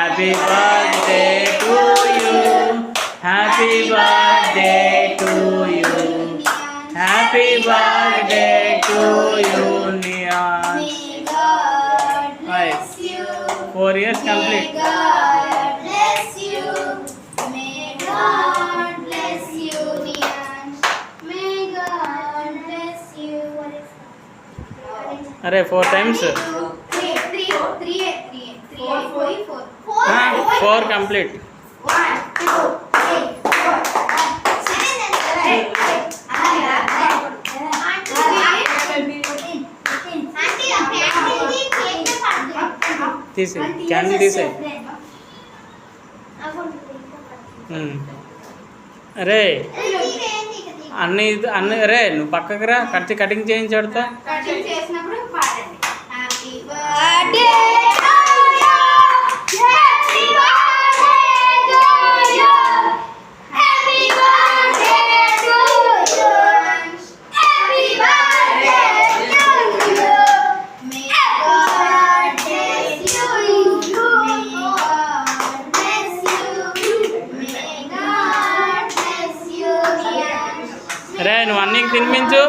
Happy birthday to you, happy birthday to you, happy birthday to you నియాన్స్. 4 years complete. अरे 4 times 4 complete. తీసే candle తీసే. అరే అన్నీ అన్నీ అరే నువ్వు పక్కకు రా, కటింగ్ చేయించాడుతా. అరే నువ్వు అన్నీకి తినిపించు.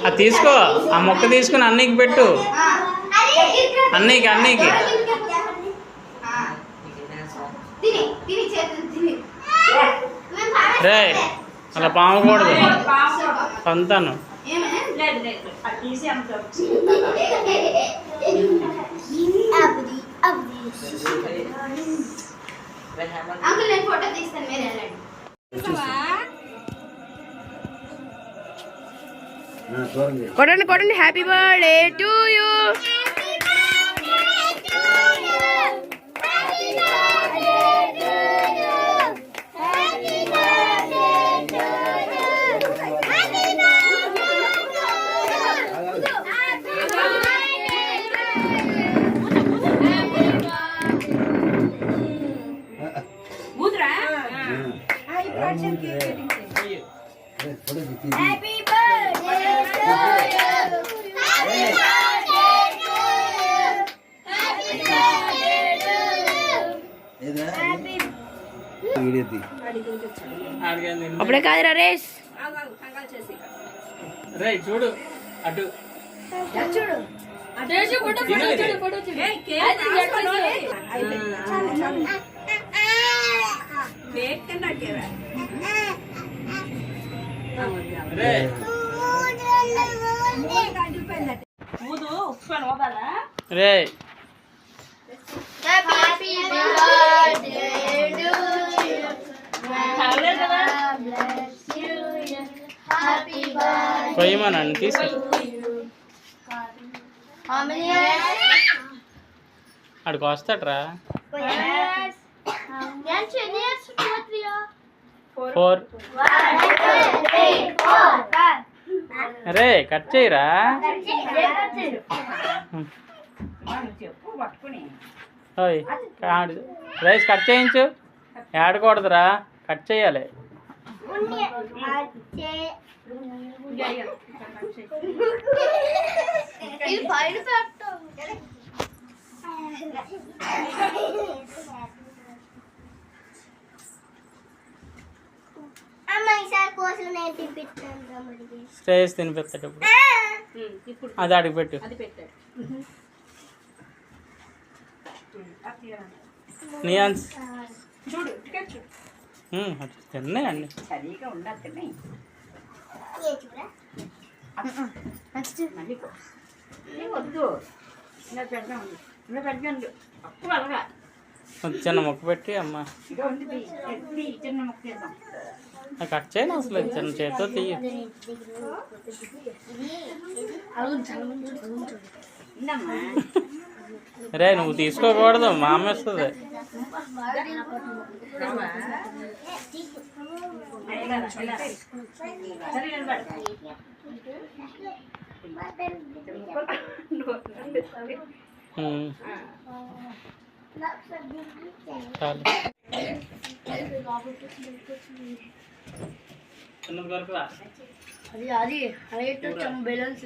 అది తీసుకో, ఆ మొక్క తీసుకుని అన్నీకి పెట్టు. అన్నీకి రే అలా పామకూడదు సంతాను. కొట్టండి happy birthday to you. Happy birthday to you. Happy birthday to you. Happy birthday to you. అప్పుడే కాదురా రేస్. రే చూడు అటు చూడు రే పోయమనండి తీసు. అక్కడికి వస్తాడ్రా. 4. అరే కట్ చేయరా. రైస్ కట్ చేయించు. ఏడకూడదురా, కట్ చేయాలి. స్టేజ్ తినిపెట్టాడు. అది అడిగి పెట్టు. నియాన్స్ తిన్నాయండి. చిన్న మొక్క పెట్టి అమ్మ కట్ చేయను అసలు. చిన్న చేతితో తీయ. రే నువ్వు తీసుకోకూడదు, మా అమ్మ ఇస్తుంది. చాలు. చిన్నది కొరకురా. అది అది హైట్ వచ్చాము balloons.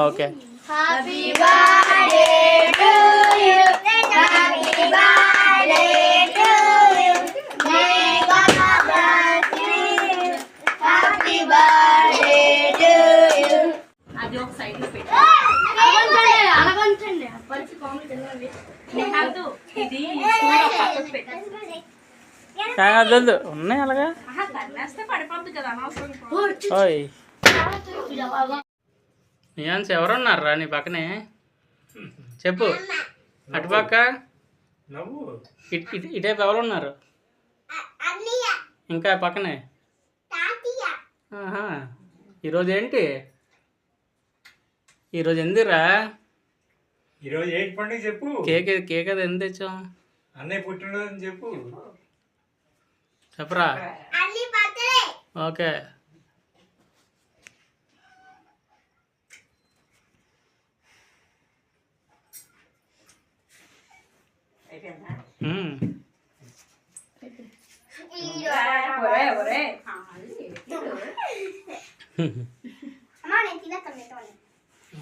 Okay. Happy birthday to you, happy birthday to you, may God bless you, happy birthday to you. అది ఒక సైడ్ లో పెట్టు. అలగంచండి అప్పటి కామెడీ తెలియదు. నెహాదు ఇది స్టూల్ ఒక పక్కకు పెట్టు. కాదు ఉన్నాయి అలాగా. ఆహా తన్నేస్తే పడిపోద్ది కదా అనవసరం. ఓయ్ నియాన్స్ ఎవరున్నారా నీ పక్కనే? చెప్పు. అటుపక్క ఇటేపు ఎవరున్నారు? ఇంకా పక్కనే. ఆహా. ఈరోజు ఏంటి? ఈరోజు ఎందుకురా? ఈరోజు ఏంటి పండుగ చెప్పు. కేక్ అది ఎంత తెచ్చాం? అన్నయ్య పుట్టినరోజు అని చెప్పు. చెప్పరా? ఓకే.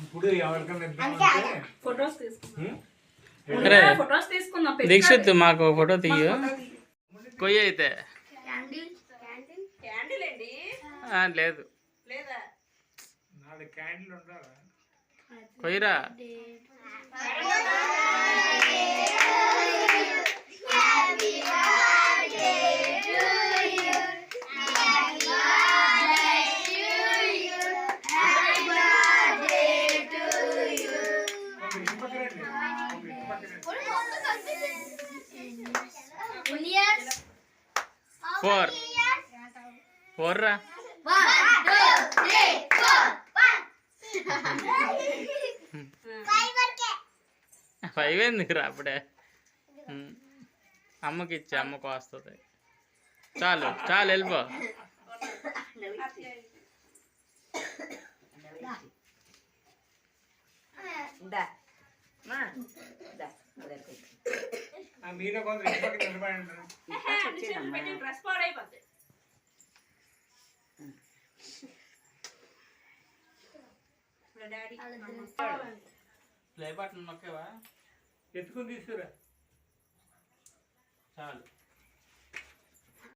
ఇప్పుడు ఎవరికైనా ఇద్దామంటే ఫొటోస్ తీసుకుందాం. అరే ఫొటోస్ తీసుకుందాం. దీక్షిత్ మాకు ఫోటో తీయు. కొయ్యి అయితే క్యాండిల్ అండి లేదు. లేదా నాలుగు క్యాండిల్ ఉండాలా? కొయ్యరా. ఫోర్రా. 5 ఎందుకురా అప్పుడే? అమ్మకి ఇచ్చి అమ్మకు వస్తుంది. చాలు చాలు వెళ్ళిపో. మీలో కొంత నిలబడి డ్రెస్ పాడైపోద్ది. ప్లే బటన్ నొక్కేవా? ఎత్తుకుని తీసుకురా. చాలు.